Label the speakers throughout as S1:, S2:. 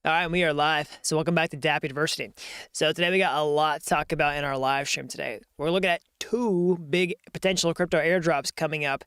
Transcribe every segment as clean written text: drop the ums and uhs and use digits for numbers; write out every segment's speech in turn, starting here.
S1: All right, we are live. So welcome back to Dapp University. So today we got a lot to talk about in our live stream today. We're looking at two big potential crypto airdrops coming up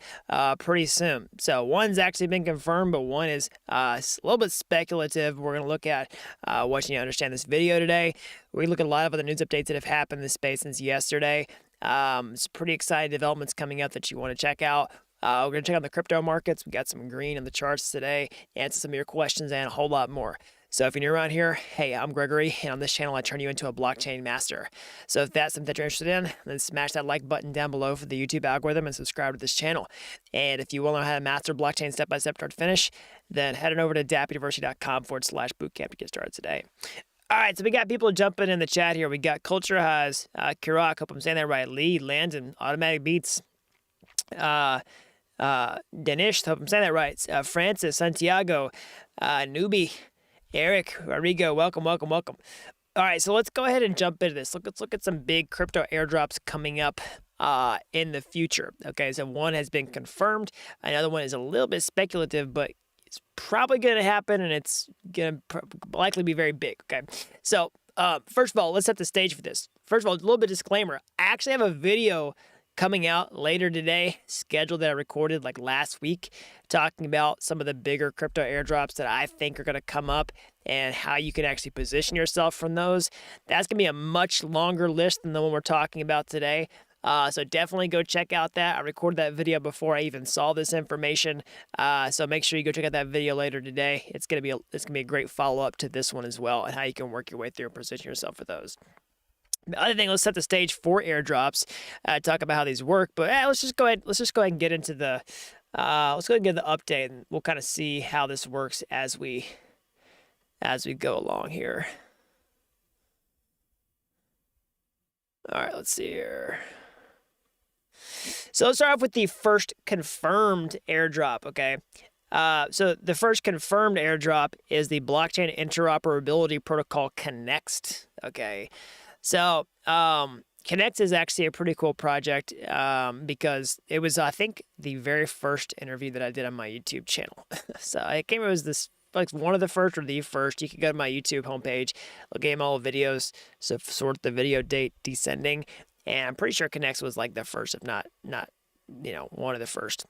S1: pretty soon. So one's actually been confirmed, but one is a little bit speculative. We're going to look at what you need to understand this video today. We look at a lot of other news updates that have happened in this space since yesterday. Some pretty exciting developments coming up that you want to check out. We're going to check out the crypto markets. We got some green in the charts today, answer some of your questions, and a whole lot more. So if you're new around here, hey, I'm Gregory, and on this channel, I turn you into a blockchain master. So if that's something that you're interested in, then smash that like button down below for the YouTube algorithm and subscribe to this channel. And if you want to know how to master blockchain step-by-step start to finish, then head on over to dappuniversity.com/bootcamp to get started today. All right, so we got people jumping in the chat here. We got Culture Has, Kirak, hope I'm saying that right, Lee, Landon, Automatic Beats, Danish, hope I'm saying that right, Francis, Santiago, Newbie, Eric, Rodrigo, welcome. All right, so let's go ahead and jump into this. Let's look at some big crypto airdrops coming up in the future. Okay, so one has been confirmed. Another one is a little bit speculative, but it's probably going to happen, and it's going to likely be very big. Okay, so first of all, let's set the stage for this. First of all, a little bit of disclaimer. I actually have a video coming out later today, scheduled that I recorded like last week, talking about some of the bigger crypto airdrops that I think are going to come up and how you can actually position yourself from those. That's going to be a much longer list than the one we're talking about today. So definitely go check out that. I recorded that video before I even saw this information. So make sure you go check out that video later today. It's going to be a great follow-up to this one as well, and how you can work your way through and position yourself for those. The other thing, let's set the stage for airdrops. Talk about how these work, but let's just go ahead and get into the let's go ahead and get the update, and we'll kind of see how this works as we go along here. All right, let's see here. So let's start off with the first confirmed airdrop. Okay. So the first confirmed airdrop is the blockchain interoperability protocol Connext. Okay. So, Connext is actually a pretty cool project because it was, I think, the very first interview that I did on my YouTube channel. So I can't remember if it was this, like one of the first or the first. You can go to my YouTube homepage, look at all the videos, so sort the video date descending, and I'm pretty sure Connext was like the first, if not one of the first.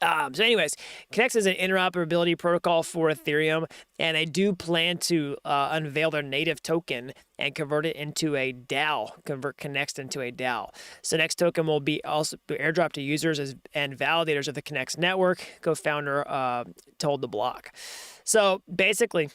S1: So anyways, Connext is an interoperability protocol for Ethereum, and they do plan to unveil their native token and convert it into a DAO, convert Connext into a DAO. So next token will be also airdropped to users and validators of the Connext network, co-founder told the block. So basically,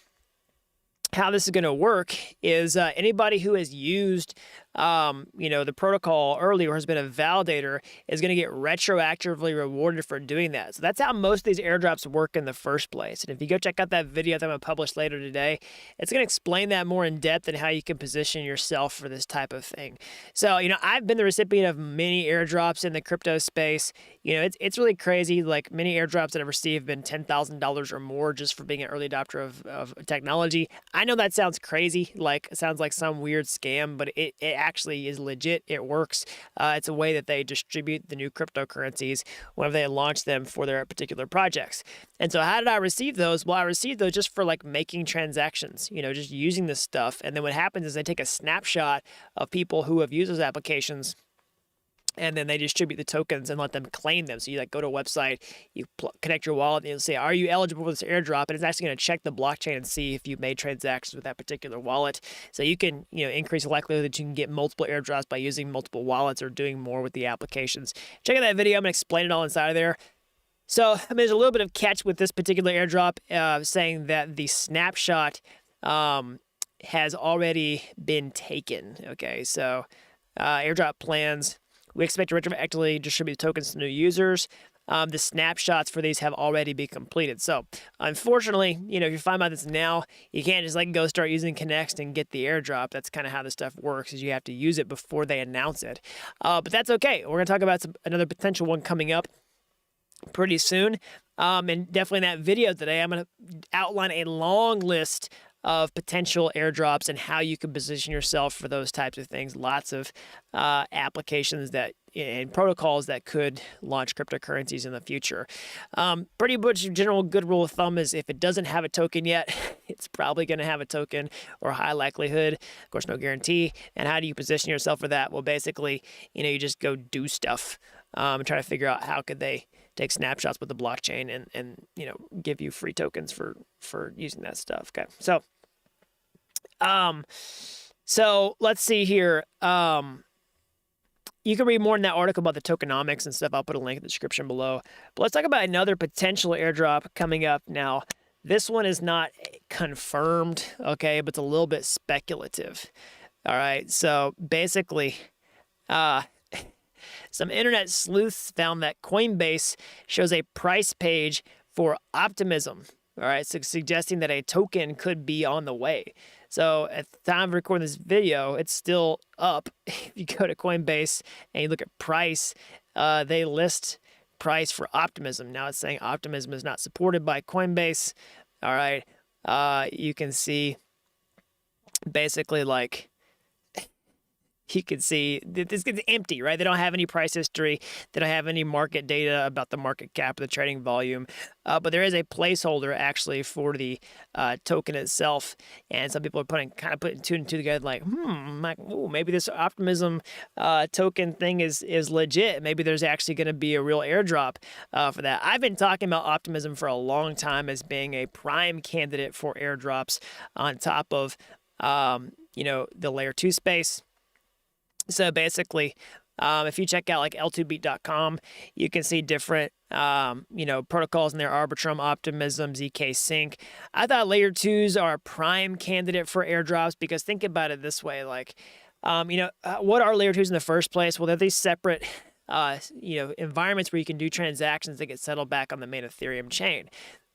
S1: how this is going to work is anybody who has used the protocol earlier or has been a validator is going to get retroactively rewarded for doing that. So that's how most of these airdrops work in the first place. And if you go check out that video that I'm going to publish later today, it's going to explain that more in depth and how you can position yourself for this type of thing. So, I've been the recipient of many airdrops in the crypto space. It's really crazy. Like many airdrops that I've received have been $10,000 or more just for being an early adopter of technology. I know that sounds crazy, it sounds like some weird scam, but it actually is legit. It works. It's a way that they distribute the new cryptocurrencies whenever they launch them for their particular projects. And so how did I receive those? Well, I received those just for making transactions, just using this stuff. And then what happens is they take a snapshot of people who have used those applications, and then they distribute the tokens and let them claim them. So you go to a website, you connect your wallet, and you'll say, are you eligible for this airdrop? And it's actually going to check the blockchain and see if you've made transactions with that particular wallet. So you can, increase the likelihood that you can get multiple airdrops by using multiple wallets or doing more with the applications. Check out that video. I'm going to explain it all inside of there. So, there's a little bit of catch with this particular airdrop, saying that the snapshot has already been taken. Okay, so airdrop plans. We expect to retroactively distribute tokens to new users. The snapshots for these have already been completed. So, unfortunately, if you find out this now, you can't just go start using Connext and get the airdrop. That's kind of how this stuff works, is you have to use it before they announce it. But that's okay. We're going to talk about another potential one coming up pretty soon. And definitely in that video today, I'm going to outline a long list of potential airdrops and how you can position yourself for those types of things. Lots of applications and protocols that could launch cryptocurrencies in the future. Pretty much general good rule of thumb is if it doesn't have a token yet, it's probably going to have a token or high likelihood. Of course, no guarantee. And how do you position yourself for that? Well, basically, you just go do stuff and try to figure out how could they take snapshots with the blockchain and give you free tokens for using that stuff. Okay, so let's see here. You can read more in that article about the tokenomics and stuff. I'll put a link in the description below. But let's talk about another potential airdrop coming up now. This one is not confirmed, okay, but it's a little bit speculative. All right, so basically, some internet sleuths found that Coinbase shows a price page for Optimism. All right, so suggesting that a token could be on the way. So at the time of recording this video, it's still up. If you go to Coinbase and you look at price, they list price for Optimism. Now it's saying Optimism is not supported by Coinbase. All right, you can see basically like, you can see this gets empty, right? They don't have any price history. They don't have any market data about the market cap or the trading volume. But there is a placeholder actually for the token itself. And some people are putting two and two together like, maybe this Optimism token thing is legit. Maybe there's actually going to be a real airdrop for that. I've been talking about Optimism for a long time as being a prime candidate for airdrops on top of, the layer 2 space. So basically, if you check out like l2beat.com, you can see different, protocols in there: Arbitrum, Optimism, ZK Sync. I thought layer 2s are a prime candidate for airdrops because think about it this way, like, what are layer 2s in the first place? Well, they're these separate, environments where you can do transactions that get settled back on the main Ethereum chain.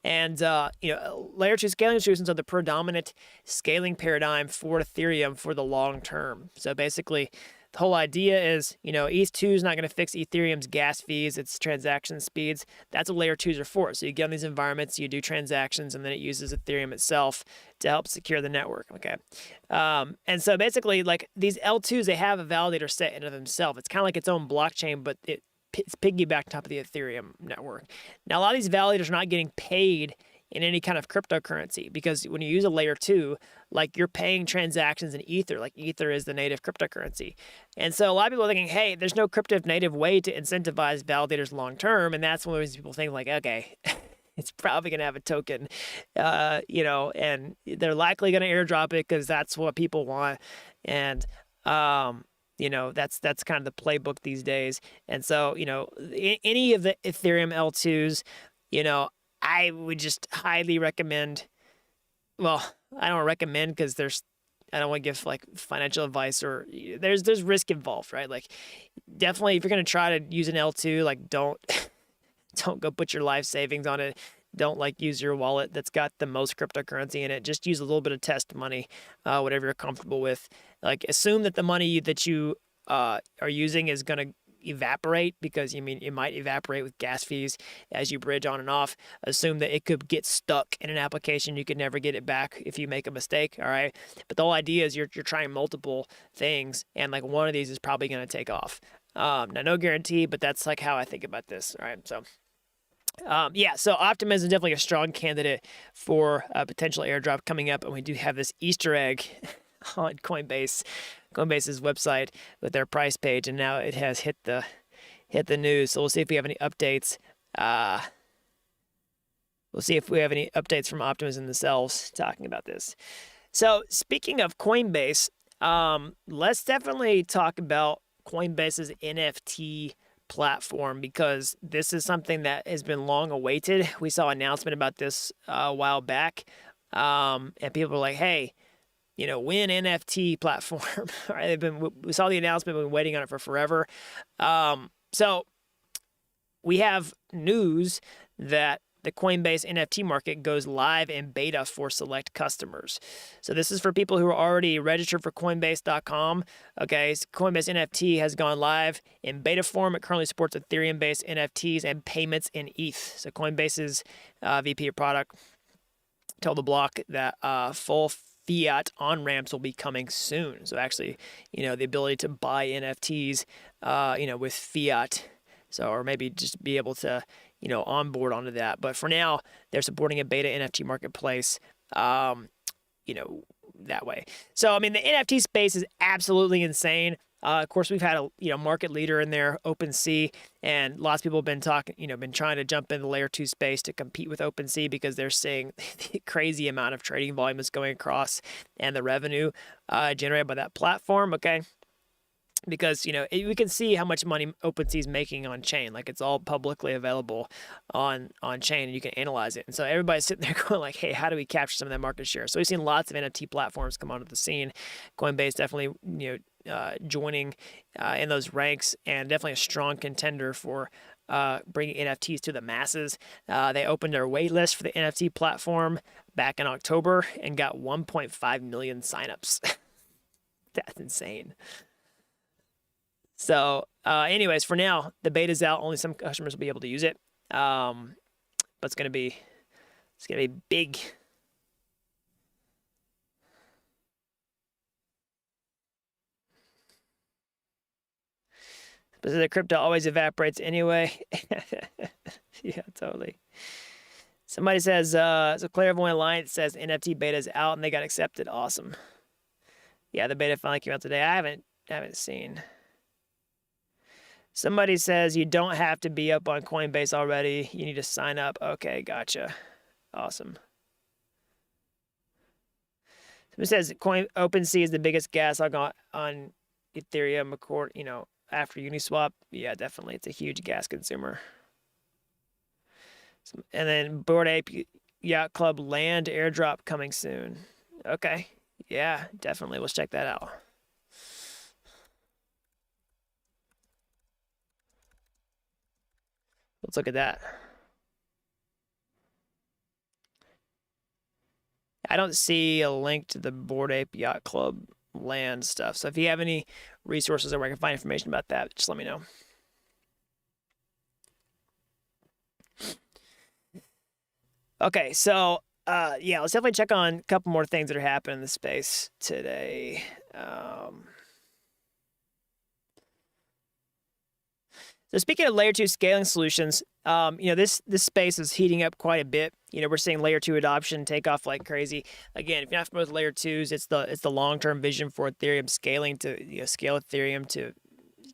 S1: And, layer 2 scaling solutions are the predominant scaling paradigm for Ethereum for the long term. So basically, the whole idea is, ETH2 is not going to fix Ethereum's gas fees, its transaction speeds. That's what layer 2s are for. So you get on these environments, you do transactions, and then it uses Ethereum itself to help secure the network, okay? And so basically, like, these L2s, they have a validator set in of themselves. It's kind of like its own blockchain, but it's piggybacked on top of the Ethereum network. Now, a lot of these validators are not getting paid in any kind of cryptocurrency because when you use a layer 2, like, you're paying transactions in Ether, like Ether is the native cryptocurrency. And so a lot of people are thinking, hey, there's no crypto native way to incentivize validators long term. And that's when people think like, okay, it's probably going to have a token, and they're likely going to airdrop it because that's what people want. And, that's kind of the playbook these days. And so, any of the Ethereum L2s, I would just highly recommend, well, I don't recommend because I don't want to give like financial advice or there's risk involved, right? Like, definitely if you're going to try to use an L2, like, don't go put your life savings on it. Don't like use your wallet that's got the most cryptocurrency in it. Just use a little bit of test money, whatever you're comfortable with. Like, assume that the money that you are using is going to evaporate because it might evaporate with gas fees as you bridge on and off. Assume that it could get stuck in an application. You could never get it back if you make a mistake. All right. But the whole idea is you're trying multiple things and like one of these is probably going to take off. Now, no guarantee, but that's like how I think about this. All right. So. So Optimism is definitely a strong candidate for a potential airdrop coming up, and we do have this Easter egg on Coinbase's website with their price page, and now it has hit the news. So we'll see if we have any updates. We'll see if we have any updates from Optimism themselves talking about this. So speaking of Coinbase, let's definitely talk about Coinbase's NFT platform because this is something that has been long awaited. We saw an announcement about this a while back, and people were like, "Hey, win NFT platform." Right? We saw the announcement, we've been waiting on it for forever. So we have news that the Coinbase NFT market goes live in beta for select customers. So this is for people who are already registered for Coinbase.com. Okay, so Coinbase NFT has gone live in beta form. It currently supports Ethereum-based NFTs and payments in ETH. So Coinbase's VP of product told the block that full fiat on-ramps will be coming soon. So actually, the ability to buy NFTs, with fiat. So, or maybe just be able to, onboard onto that. But for now, they're supporting a beta NFT marketplace you know, that way. So, I mean, the NFT space is absolutely insane. Of course, we've had a market leader in there, OpenSea, and lots of people have been been trying to jump in the layer 2 space to compete with OpenSea because they're seeing the crazy amount of trading volume that's going across and the revenue generated by that platform. Okay. Because we can see how much money OpenSea is making on chain, like it's all publicly available on chain, and you can analyze it. And so everybody's sitting there going like, "Hey, how do we capture some of that market share?" So we've seen lots of NFT platforms come onto the scene. Coinbase definitely joining in those ranks, and definitely a strong contender for bringing NFTs to the masses. They opened their waitlist for the NFT platform back in October and got 1.5 million signups. That's insane. So anyways, for now, the beta's out. Only some customers will be able to use it. But it's gonna be big. But the crypto always evaporates anyway. Yeah, totally. Somebody says, so Clairvoyant Alliance says NFT beta is out and they got accepted. Awesome. Yeah, the beta finally came out today. I haven't seen. Somebody says you don't have to be up on Coinbase already. You need to sign up. Okay, gotcha. Awesome. Somebody says OpenSea is the biggest gas hog on Ethereum, after Uniswap. Yeah, definitely. It's a huge gas consumer. And then Bored Ape Yacht Club land airdrop coming soon. Okay. Yeah, definitely. Let's check that out. Let's look at that. I don't see a link to the Bored Ape Yacht Club land stuff. So if you have any resources or where I can find information about that, just let me know. Okay, so yeah, let's definitely check on a couple more things that are happening in the space today. So speaking of layer 2 scaling solutions, this space is heating up quite a bit. We're seeing layer 2 adoption take off like crazy. Again, if you're not familiar with layer 2s, it's the long-term vision for Ethereum scaling to scale Ethereum to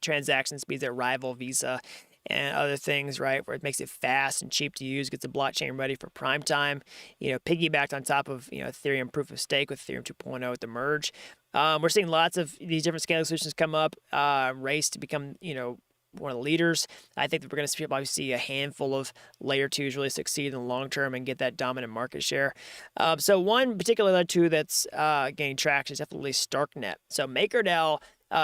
S1: transaction speeds that rival Visa and other things, right? Where it makes it fast and cheap to use, gets the blockchain ready for prime time. Piggybacked on top of Ethereum proof of stake with Ethereum 2.0 at the merge. We're seeing lots of these different scaling solutions come up, race to become one of the leaders. I think that we're going to probably see a handful of layer 2s really succeed in the long term and get that dominant market share. So one particular layer 2 that's gaining traction is definitely Starknet. So MakerDAO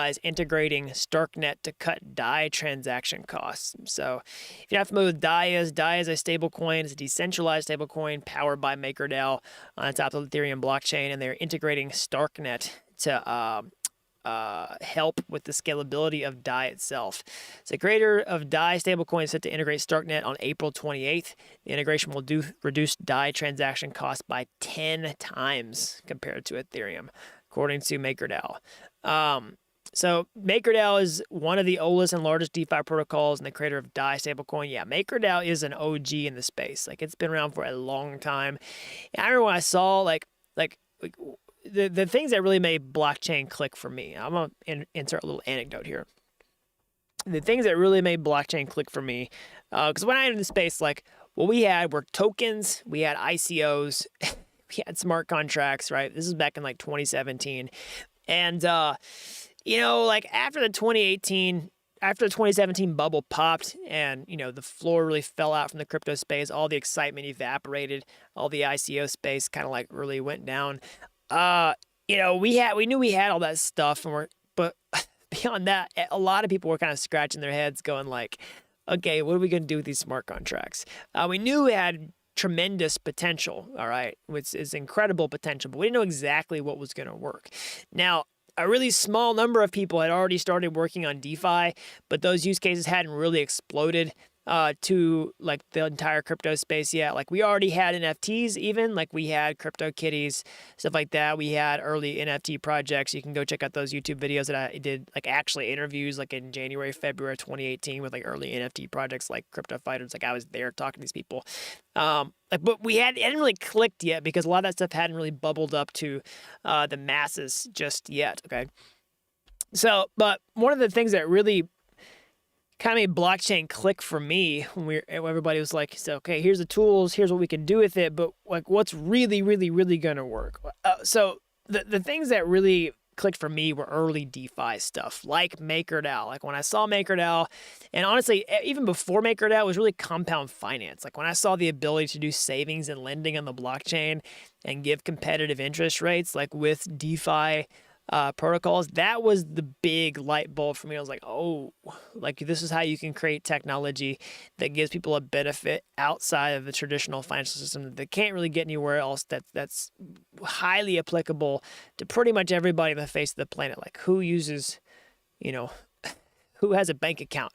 S1: is integrating Starknet to cut DAI transaction costs. So if you're not familiar with DAI is a stable coin. It's a decentralized stable coin powered by MakerDAO on top of the Ethereum blockchain, and they're integrating Starknet to help with the scalability of DAI itself. So the creator of DAI stablecoin is set to integrate Starknet on April 28th. The integration will reduce DAI transaction costs by 10 times compared to Ethereum, according to MakerDAO. So MakerDAO is one of the oldest and largest DeFi protocols and the creator of DAI stablecoin. Yeah, MakerDAO is an OG in the space. Like, it's been around for a long time. And I remember when I saw the things that really made blockchain click for me. I'm going to insert a little anecdote here. The things that really made blockchain click for me, because when I entered the space, what we had were tokens, we had ICOs, we had smart contracts, right? This is back in 2017. And, after the 2017 bubble popped and, the floor really fell out from the crypto space, all the excitement evaporated, all the ICO space kind of really went down. We knew we had all that stuff, but beyond that, a lot of people were kind of scratching their heads going okay, what are we going to do with these smart contracts? We knew we had tremendous potential, all right, which is incredible potential, but we didn't know exactly what was going to work. Now, a really small number of people had already started working on DeFi, but those use cases hadn't really exploded to like the entire crypto space yet. Like we already had NFTs, even like we had crypto kitties, stuff like that. We had early NFT projects. You can go check out those YouTube videos that I did, like actually interviews like in January, February 2018 with like early NFT projects like crypto fighters. Like I was there talking to these people. But it hadn't really clicked yet because a lot of that stuff hadn't really bubbled up to the masses just yet. Okay. So, but one of the things that really kind of made blockchain click for me when everybody was like, so, okay, here's the tools, here's what we can do with it, but like what's really, really, really going to work? So the things that really clicked for me were early DeFi stuff like MakerDAO. Like when I saw MakerDAO, and honestly, even before MakerDAO, was really compound finance. Like when I saw the ability to do savings and lending on the blockchain and give competitive interest rates, like with DeFi protocols, that was the big light bulb for me. I was like, oh, like this is how you can create technology that gives people a benefit outside of the traditional financial system that they can't really get anywhere else. That's highly applicable to pretty much everybody on the face of the planet. Like who uses, who has a bank account?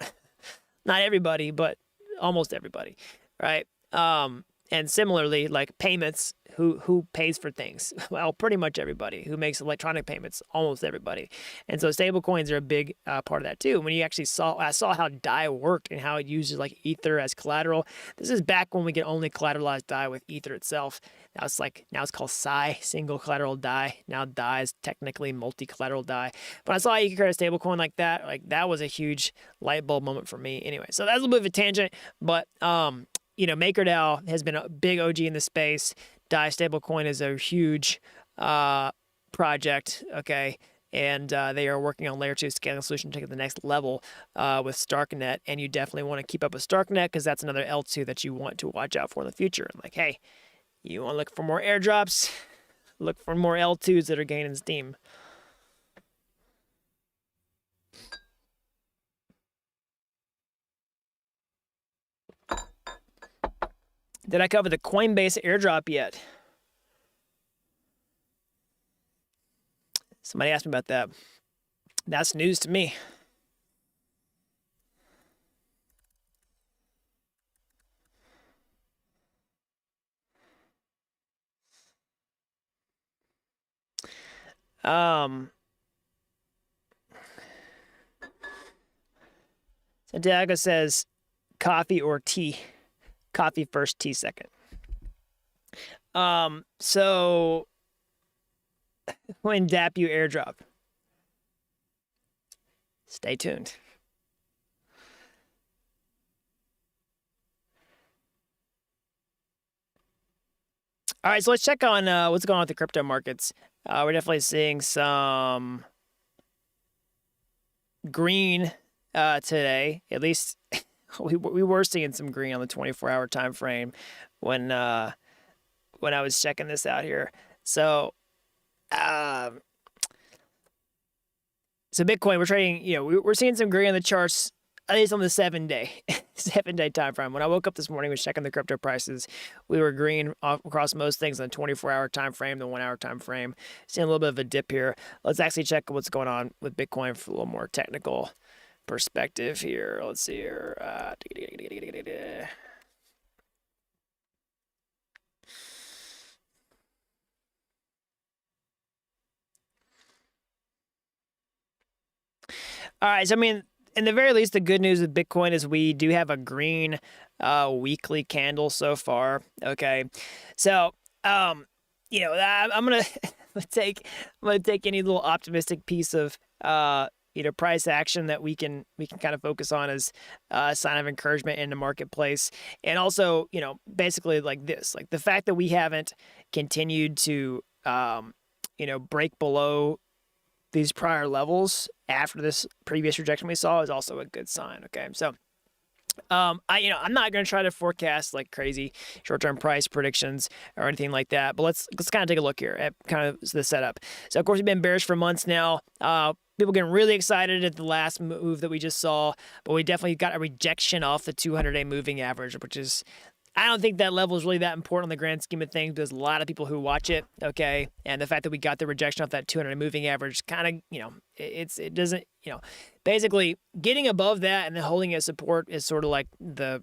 S1: Not everybody, but almost everybody, right? And similarly, like payments, who pays for things? Well, pretty much everybody. Who makes electronic payments? Almost everybody. And so stable coins are a big part of that too. When you actually I saw how DAI worked and how it uses like Ether as collateral. This is back when we could only collateralize DAI with Ether itself. Now it's called SAI, single collateral DAI. Now DAI is technically multi-collateral DAI. But I saw you could create a stable coin like that was a huge light bulb moment for me. Anyway, so that's a little bit of a tangent, but MakerDAO has been a big OG in the space. DAI stablecoin is a huge project, okay? And they are working on layer 2 scaling solution to take it to the next level with Starknet. And you definitely want to keep up with Starknet because that's another L2 that you want to watch out for in the future. Like, hey, you want to look for more airdrops? Look for more L2s that are gaining steam. Did I cover the Coinbase airdrop yet? Somebody asked me about that. That's news to me. Santiago says coffee or tea. Coffee first, tea second. So when Dapp you airdrop, stay tuned. All right, so let's check on what's going on with the crypto markets. We're definitely seeing some green today, at least. We were seeing some green on the 24-hour time frame when I was checking this out here. So Bitcoin, we're trading. We're seeing some green on the charts. At least on the 7-day time frame. When I woke up this morning, was checking the crypto prices. We were green across most things on the 24-hour time frame, the 1-hour time frame. Seeing a little bit of a dip here. Let's actually check what's going on with Bitcoin for a little more technical perspective here. Let's see here. All right, so in the very least, the good news with Bitcoin is we do have a green weekly candle so far. Okay, so I'm gonna take any little optimistic piece of price action that we can kind of focus on as a sign of encouragement in the marketplace, and also basically like this, like the fact that we haven't continued to break below these prior levels after this previous rejection we saw is also a good sign. Okay, so I'm not going to try to forecast like crazy short-term price predictions or anything like that, but let's kind of take a look here at kind of the setup. So of course we've been bearish for months now. People getting really excited at the last move that we just saw, but we definitely got a rejection off the 200-day moving average, which is I don't think that level is really that important in the grand scheme of things. There's a lot of people who watch it, okay? And the fact that we got the rejection off that 200 moving average kind of, it doesn't, basically getting above that and then holding as support is sort of like the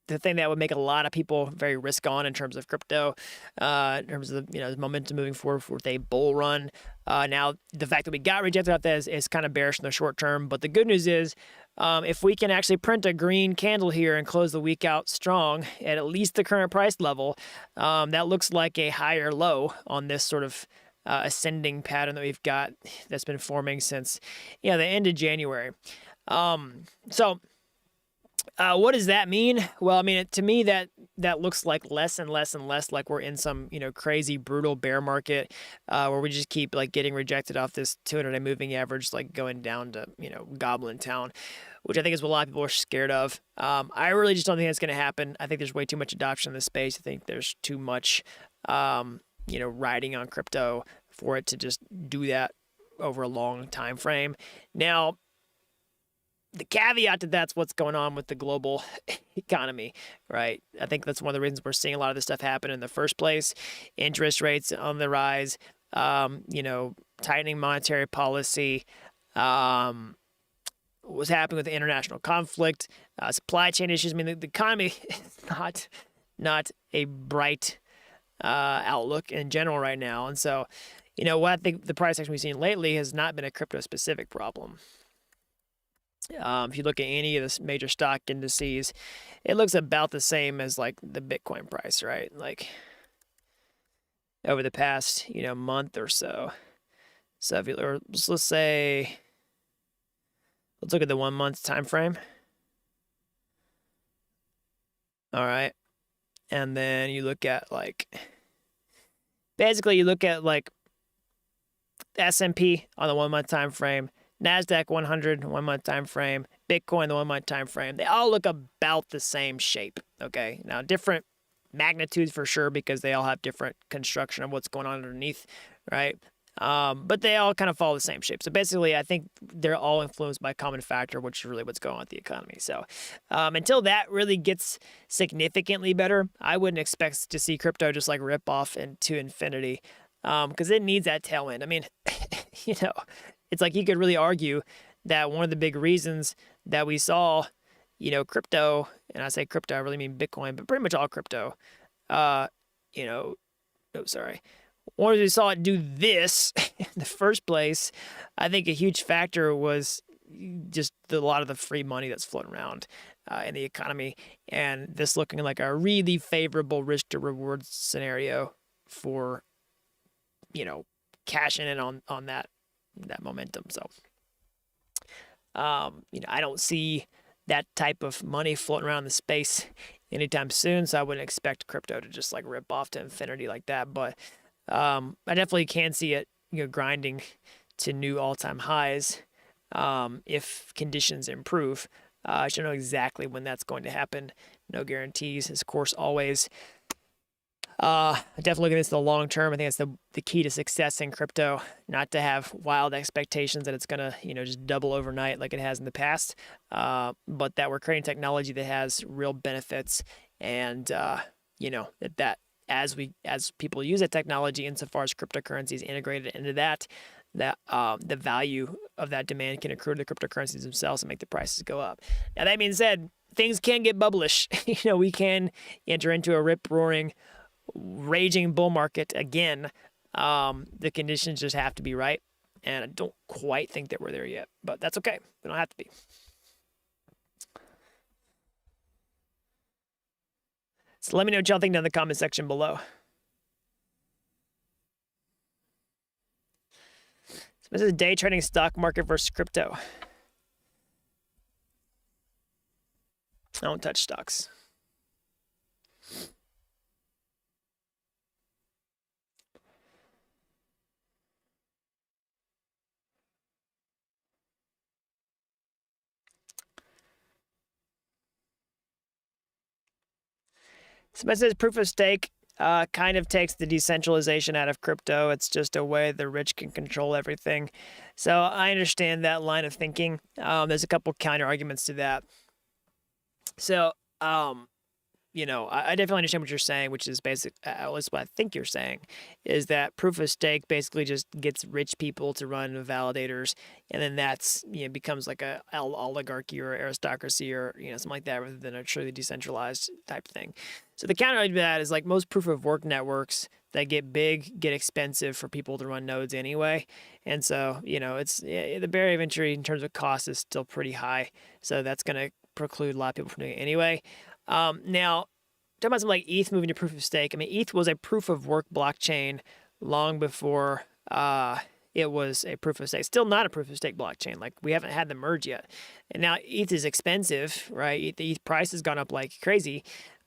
S1: thing that would make a lot of people very risk on in terms of crypto, in terms of the momentum moving forward with a bull run. Now, the fact that we got rejected off that is kind of bearish in the short term. But the good news is, if we can actually print a green candle here and close the week out strong at least the current price level, that looks like a higher low on this sort of ascending pattern that we've got that's been forming since the end of January. What does that mean? Well, I mean, to me, that looks like less and less and less like we're in some, crazy, brutal bear market where we just keep like getting rejected off this 200-day moving average, like going down to, Goblin Town, which I think is what a lot of people are scared of. I really just don't think that's going to happen. I think there's way too much adoption in this space. I think there's too much, riding on crypto for it to just do that over a long time frame. Now, the caveat to that's what's going on with the global economy, right? I think that's one of the reasons we're seeing a lot of this stuff happen in the first place. Interest rates on the rise, tightening monetary policy, what's happening with the international conflict, supply chain issues. I mean, the economy is not a bright outlook in general right now. And so, what I think the price action we've seen lately has not been a crypto-specific problem. If you look at any of the major stock indices, it looks about the same as like the Bitcoin price, right? Like over the past, month or so. So if let's look at the 1 month time frame. All right. And then you look at basically you look at like S&P on the 1 month time frame, NASDAQ 100 1 month time frame, Bitcoin the 1 month time frame. They all look about the same shape. Okay. Now different magnitudes for sure because they all have different construction of what's going on underneath, right? But they all kind of follow the same shape. So basically, I think they're all influenced by a common factor, which is really what's going on with the economy. So until that really gets significantly better, I wouldn't expect to see crypto just like rip off into infinity because it needs that tailwind. I mean, it's like you could really argue that one of the big reasons that we saw, crypto, and I say crypto, I really mean Bitcoin, but pretty much all crypto, one of we saw it do this in the first place, I think a huge factor was just a lot of the free money that's floating around in the economy, and this looking like a really favorable risk to reward scenario for, cashing in on that momentum. So, I don't see that type of money floating around the space anytime soon, so I wouldn't expect crypto to just like rip off to infinity like that, but I definitely can see it, grinding to new all-time highs if conditions improve. I don't know exactly when that's going to happen. No guarantees, of course, always. Definitely looking at this in the long term. I think that's the key to success in crypto, not to have wild expectations that it's going to, just double overnight like it has in the past, but that we're creating technology that has real benefits and, that as people use that technology insofar as cryptocurrency is integrated into that the value of that demand can accrue to the cryptocurrencies themselves and make the prices go up. Now, that being said, things can get bubblish. We can enter into a rip-roaring, raging bull market again. The conditions just have to be right, and I don't quite think that we're there yet, but that's okay. We don't have to be. So let me know what y'all think down in the comment section below. So this is day trading stock market versus crypto. I don't touch stocks. So it says proof of stake kind of takes the decentralization out of crypto. It's just a way the rich can control everything. So I understand that line of thinking. There's a couple counter arguments to that. So I definitely understand what you're saying, which is at least what I think you're saying, is that proof of stake basically just gets rich people to run validators, and then that's, becomes like a oligarchy or aristocracy or, something like that, rather than a truly decentralized type thing. So the counter to that is like most proof of work networks that get big get expensive for people to run nodes anyway. And so, it's the barrier of entry in terms of cost is still pretty high. So that's going to preclude a lot of people from doing it anyway. Now, talking about something like ETH moving to proof of stake. I mean, ETH was a proof of work blockchain long before it was a proof of stake. Still not a proof of stake blockchain. Like, we haven't had the merge yet. And now ETH is expensive, right? The ETH price has gone up like crazy.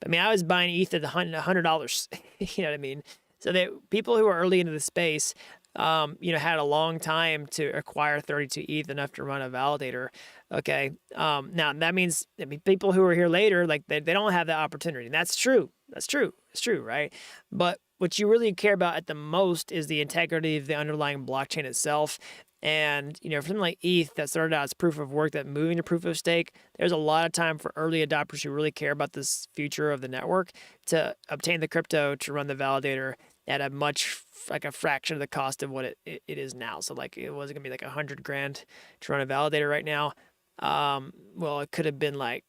S1: I mean, I was buying ETH at $100. You know what I mean? So people who are early into the space, had a long time to acquire 32 ETH, enough to run a validator. Okay. Now that means, people who are here later, like they don't have that opportunity. And that's true. It's true, right? But what you really care about at the most is the integrity of the underlying blockchain itself. And, for something like ETH that started out as proof of work, that moving to proof of stake, there's a lot of time for early adopters who really care about this future of the network to obtain the crypto to run the validator at a much, like a fraction of the cost of what it is now. So like, it wasn't gonna be like $100,000 to run a validator right now. Well, it could have been like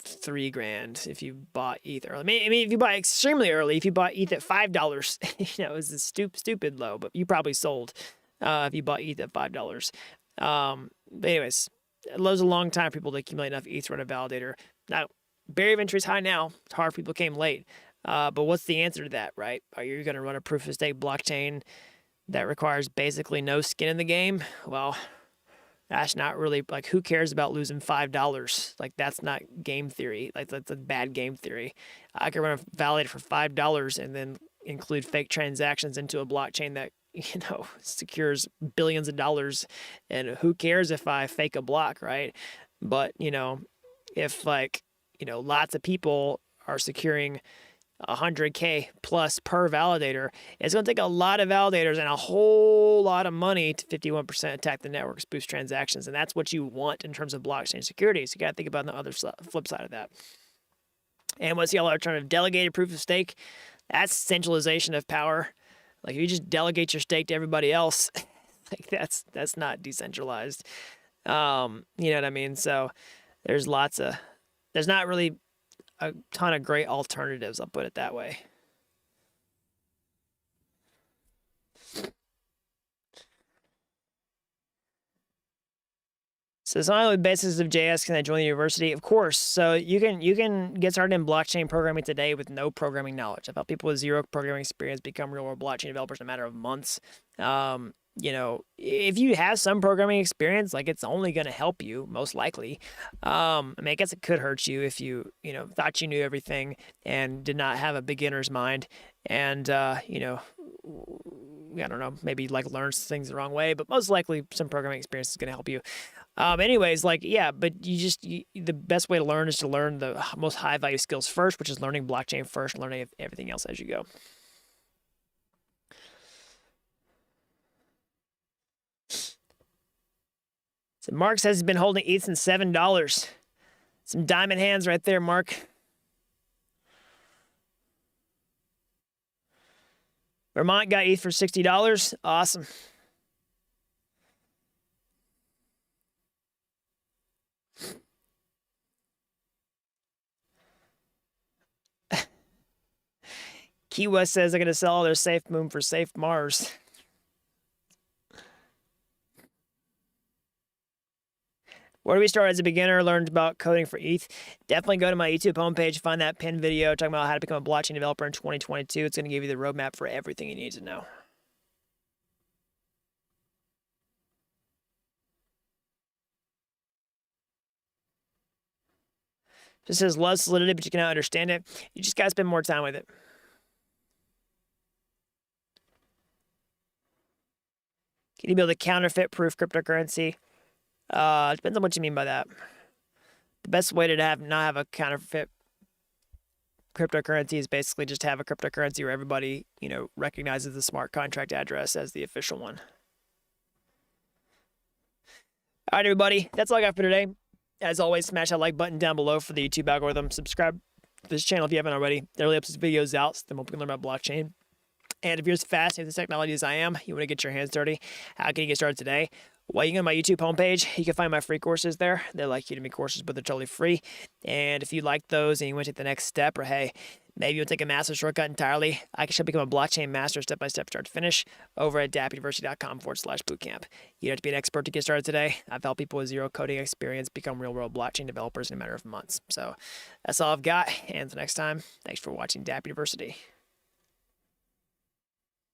S1: $3,000 if you bought ETH early. I mean, if you buy extremely early, if you bought ETH at $5, it was a stupid low, but you probably sold if you bought ETH at $5. But anyways, it was a long time for people to accumulate enough ETH to run a validator. Now, barrier of entry is high now. It's hard for people who came late. But what's the answer to that, right? Are you going to run a proof of stake blockchain that requires basically no skin in the game? Well, that's not really, like, who cares about losing $5? Like, that's not game theory. Like, that's a bad game theory. I could run a validator for $5 and then include fake transactions into a blockchain that, secures billions of dollars. And who cares if I fake a block, right? But, if lots of people are securing $100K plus per validator, it's going to take a lot of validators and a whole lot of money to 51% attack the networks, boost transactions. And that's what you want in terms of blockchain security. So you got to think about the other flip side of that. And what's the other alternative? Delegated proof of stake. That's centralization of power. Like, if you just delegate your stake to everybody else, like that's not decentralized. You know what I mean? So there's not really a ton of great alternatives, I'll put it that way. So it's not only the basis of JS can I join the university, of course. So you can get started in blockchain programming today with no programming knowledge. I've helped people with zero programming experience become real world blockchain developers in a matter of months. If you have some programming experience, like, it's only going to help you, most likely. I mean, I guess it could hurt you if you, thought you knew everything and did not have a beginner's mind and, I don't know, maybe like learn things the wrong way, but most likely some programming experience is going to help you. Anyways, but the best way to learn is to learn the most high value skills first, which is learning blockchain first, learning everything else as you go. So Mark says he's been holding ETH since $7. Some diamond hands right there, Mark. Vermont got ETH for $60. Awesome. Key West says they're going to sell all their Safe Moon for Safe Mars. Where do we start as a beginner? Learned about coding for ETH. Definitely go to my YouTube homepage, find that pinned video talking about how to become a blockchain developer in 2022. It's going to give you the roadmap for everything you need to know. Just says love solidity, but you cannot understand it. You just got to spend more time with it. Can you build a counterfeit-proof cryptocurrency? Depends on what you mean by that. The best way to not have a counterfeit cryptocurrency is basically just have a cryptocurrency where everybody, recognizes the smart contract address as the official one. All right, everybody. That's all I got for today. As always, smash that like button down below for the YouTube algorithm. Subscribe this channel if you haven't already. There really uploads videos out, so the more we can learn about blockchain. And if you're as fascinated with this technology as I am, you want to get your hands dirty, how can you get started today? Well, you can go to my YouTube homepage. You can find my free courses there. They're like Udemy courses, but they're totally free. And if you like those and you want to take the next step, or hey, maybe you'll take a master shortcut entirely, I can show you become a blockchain master step-by-step start to finish over at dappuniversity.com/bootcamp. You don't have to be an expert to get started today. I've helped people with zero coding experience become real-world blockchain developers in a matter of months. So that's all I've got. And until next time, thanks for watching Dapp University.